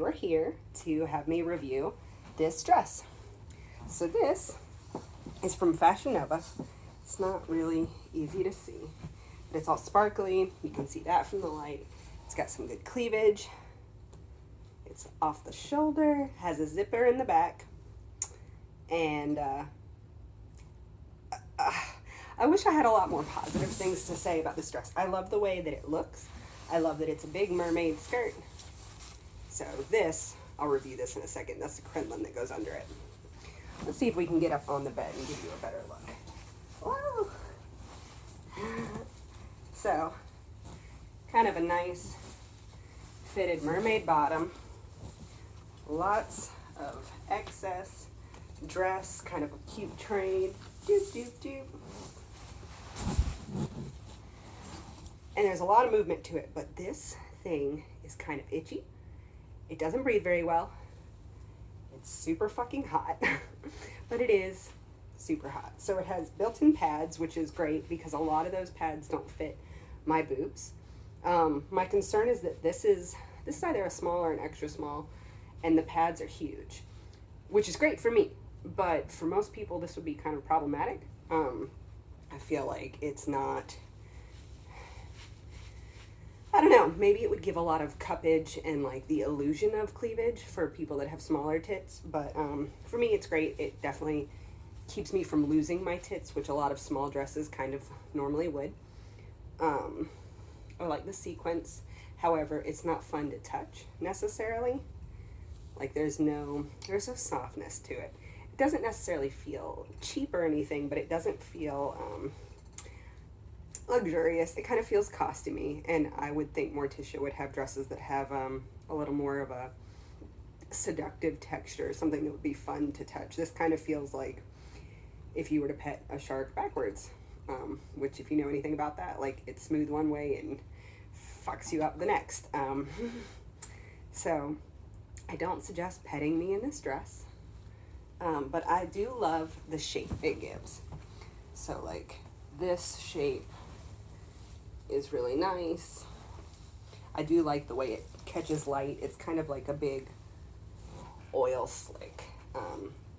are here to have me review this dress. So this is from Fasino. It's not really easy to see, but it's all sparkly. You can see that from the light. It's got some good cleavage. It's off the shoulder, has a zipper in the back, and I wish I had a lot more positive things to say about this dress. I love the way that it looks. I love that it's a big mermaid skirt. So this, I'll review this in a second. That's the crinoline that goes under it. Let's see if we can get up on the bed and give you a better look. Whoa! So, kind of a nice fitted mermaid bottom. Lots of excess dress, kind of a cute train. Doop, doop, doop. And there's a lot of movement to it, but this thing is kind of itchy. It doesn't breathe very well. It's super fucking hot, but it is super hot. So it has built-in pads, which is great because a lot of those pads don't fit my boobs. My concern is that this is either a small or an extra small, and the pads are huge, which is great for me, but for most people this would be kind of problematic. I feel like it's not, I don't know, maybe it would give a lot of cuppage and like the illusion of cleavage for people that have smaller tits, but for me it's great. It definitely keeps me from losing my tits, which a lot of small dresses kind of normally would. I like the sequence, however, it's not fun to touch necessarily. Like there's no softness to it. It doesn't necessarily feel cheap or anything, but it doesn't feel luxurious. It kind of feels costumey, and I would think Morticia would have dresses that have a little more of a seductive texture, something that would be fun to touch. This kind of feels like if you were to pet a shark backwards, which if you know anything about that, like it's smooth one way and fucks you up the next. So I don't suggest petting me in this dress, but I do love the shape it gives. So like this shape is really nice. I do like the way it catches light. It's kind of like a big oil slick.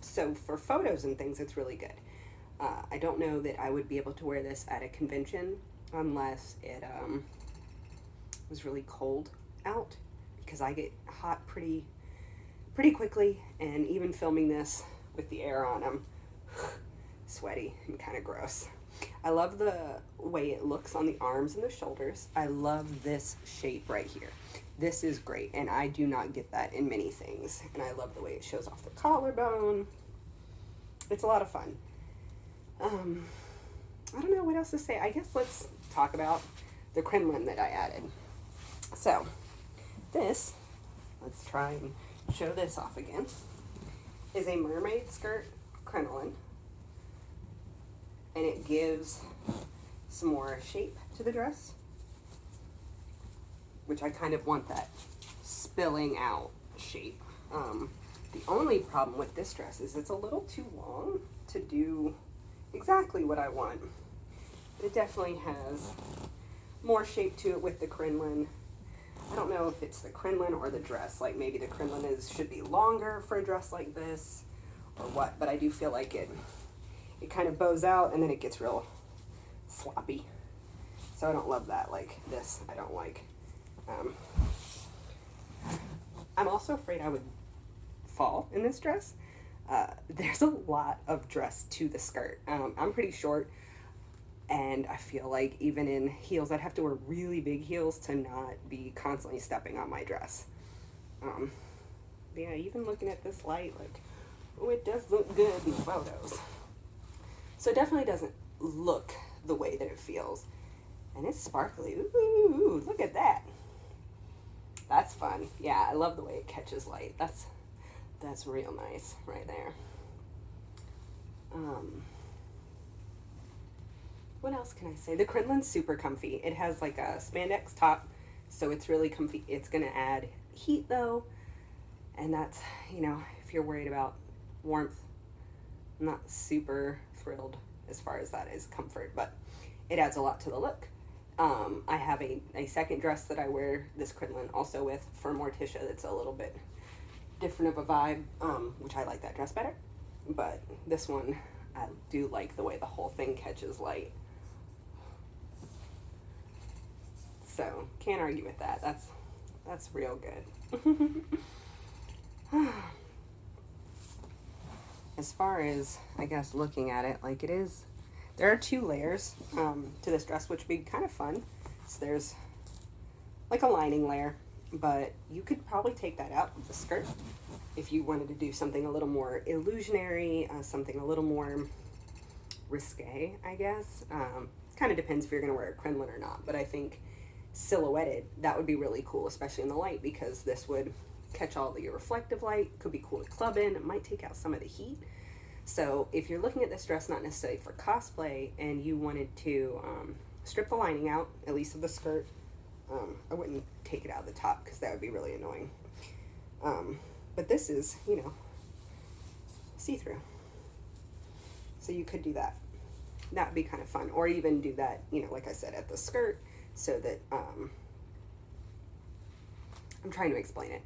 So for photos and things, it's really good. I don't know that I would be able to wear this at a convention unless it was really cold out, because I get hot pretty quickly, and even filming this with the air on, I'm sweaty and kind of gross. I love the way it looks on the arms and the shoulders. I love this shape right here. This is great, and I do not get that in many things. And I love the way it shows off the collarbone. It's a lot of fun. I don't know what else to say. I guess let's talk about the crinoline that I added. So this, let's try and show this off again, is a mermaid skirt crinoline, and it gives some more shape to the dress, which I kind of want that spilling out shape. The only problem with this dress is it's a little too long to do exactly what I want. It definitely has more shape to it with the crinoline. I don't know if it's the crinoline or the dress, like maybe the crinoline should be longer for a dress like this or what, but I do feel like it kind of bows out and then it gets real sloppy. So I don't love that. Like this, I don't like. I'm also afraid I would fall in this dress. There's a lot of dress to the skirt. I'm pretty short, and I feel like even in heels, I'd have to wear really big heels to not be constantly stepping on my dress. Yeah, even looking at this light, like, oh, it does look good in photos. So it definitely doesn't look the way that it feels. And it's sparkly. Ooh, look at that. That's fun. Yeah, I love the way it catches light. That's real nice right there. What else can I say? The crinoline's super comfy. It has like a spandex top, so it's really comfy. It's gonna add heat though, and that's, you know, if you're worried about warmth, I'm not super thrilled as far as that is comfort, but it adds a lot to the look. I have a second dress that I wear this crinoline also with for Morticia that's a little bit different of a vibe, which I like that dress better. But this one, I do like the way the whole thing catches light. So, can't argue with that. That's real good. As far as, I guess, looking at it, like it is, there are 2 layers to this dress, which would be kind of fun. So there's like a lining layer, but you could probably take that out with the skirt if you wanted to do something a little more illusionary, something a little more risque, I guess. Kind of depends if you're going to wear a crinoline or not, but I think silhouetted, that would be really cool, especially in the light, because this would catch all the reflective light, could be cool to club in, it might take out some of the heat. So if you're looking at this dress not necessarily for cosplay and you wanted to strip the lining out, at least of the skirt, I wouldn't take it out of the top because that would be really annoying. But this is, you know, see-through. So you could do that. That would be kind of fun. Or even do that, you know, like I said, at the skirt, so that, I'm trying to explain it.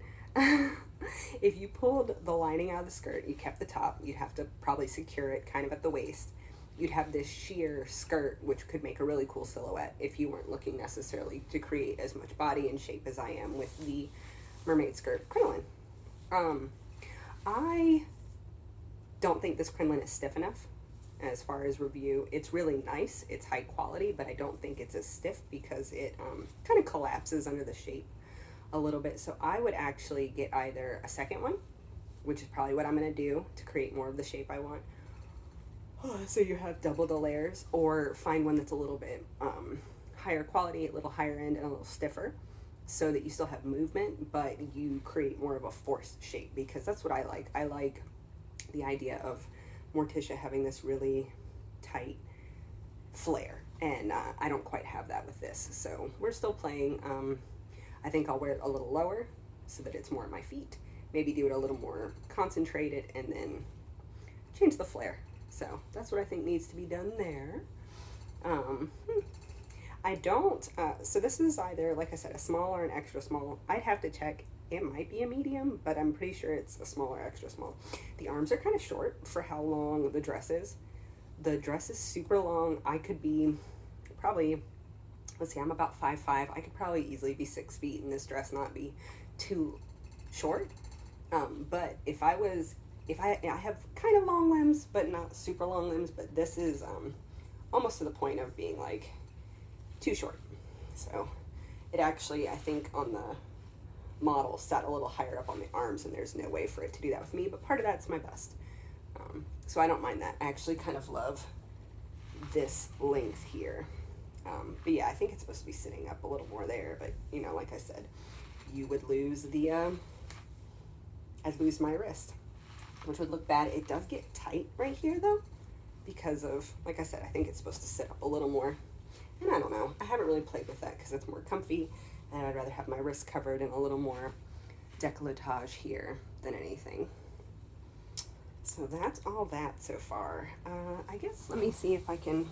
If you pulled the lining out of the skirt, you kept the top, you'd have to probably secure it kind of at the waist. You'd have this sheer skirt, which could make a really cool silhouette if you weren't looking necessarily to create as much body and shape as I am with the mermaid skirt crinoline. I don't think this crinoline is stiff enough as far as review. It's really nice, it's high quality, but I don't think it's as stiff because it kind of collapses under the shape a little bit. So I would actually get either a second one, which is probably what I'm going to do to create more of the shape I want. So you have double the layers, or find one that's a little bit higher quality, a little higher end, and a little stiffer, so that you still have movement, but you create more of a forced shape, because that's what I like. I like the idea of Morticia having this really tight flare, and I don't quite have that with this. So we're still playing. I think I'll wear it a little lower so that it's more at my feet. Maybe do it a little more concentrated and then change the flare. So that's what I think needs to be done there. I don't, so this is either, like I said, a small or an extra small. I'd have to check. It might be a medium, but I'm pretty sure it's a small or extra small. The arms are kind of short for how long the dress is. The dress is super long. I could be probably, let's see, I'm about 5'5". I could probably easily be 6 feet in this dress, not be too short. But if I have kind of long limbs, but not super long limbs, but this is almost to the point of being like too short. So it actually, I think on the model, sat a little higher up on the arms, and there's no way for it to do that with me, but part of that's my bust. So I don't mind that. I actually kind of love this length here. But yeah, I think it's supposed to be sitting up a little more there, but you know, like I said, you would lose the, I'd lose my wrist, which would look bad. It does get tight right here though, because of, like I said, I think it's supposed to sit up a little more, and I don't know, I haven't really played with that because it's more comfy, and I'd rather have my wrist covered and a little more décolletage here than anything. So that's all that so far. I guess, let me see if I can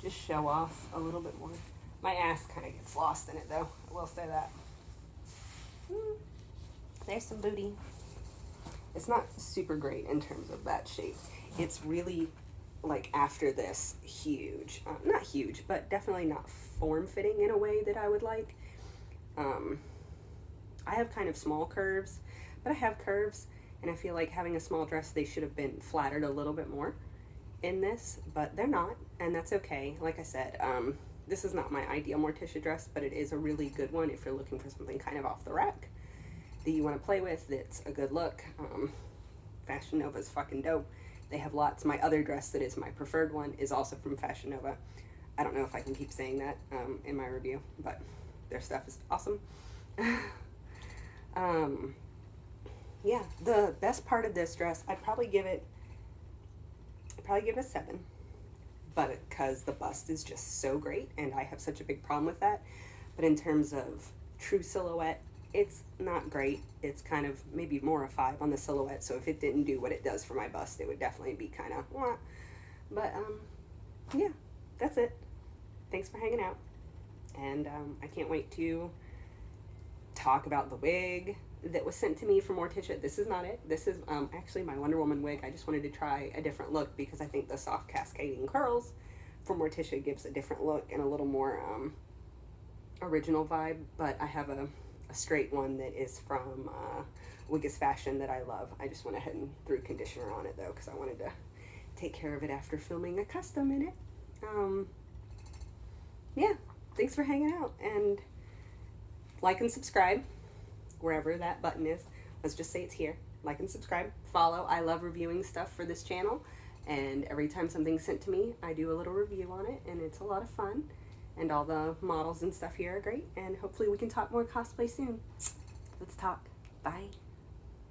just show off a little bit more. My ass kind of gets lost in it though, I will say that. There's some booty. It's not super great in terms of that shape. It's really, like, after this, huge. Not huge, but definitely not form-fitting in a way that I would like. I have kind of small curves, but I have curves, and I feel like having a small dress, they should have been flattered a little bit more in this, but they're not, and that's okay. Like I said, this is not my ideal Morticia dress, but it is a really good one if you're looking for something kind of off the rack that you want to play with, that's a good look. Fashion Nova's fucking dope. They have lots. My other dress that is my preferred one is also from Fashion Nova. I don't know if I can keep saying that in my review, but their stuff is awesome. Yeah, the best part of this dress, I'd probably give it a 7, but because the bust is just so great, and I have such a big problem with that. But in terms of true silhouette, it's not great. It's kind of maybe more a 5 on the silhouette, so if it didn't do what it does for my bust, it would definitely be kind of wah. But yeah, that's it. thanks for hanging out. And I can't wait to talk about the wig that was sent to me from Morticia. This is not it. This is actually my Wonder Woman wig. I just wanted to try a different look because I think the soft cascading curls from Morticia gives a different look and a little more original vibe. But I have a straight one that is from Wiggis Fashion that I love. I just went ahead and threw conditioner on it though because I wanted to take care of it after filming a custom in it. Yeah, thanks for hanging out, and like and subscribe wherever that button is. Let's just say it's here. Like and subscribe, follow. I love reviewing stuff for this channel, and every time something's sent to me, I do a little review on it, and it's a lot of fun. And all the models and stuff here are great, and hopefully we can talk more cosplay soon. Let's talk. Bye.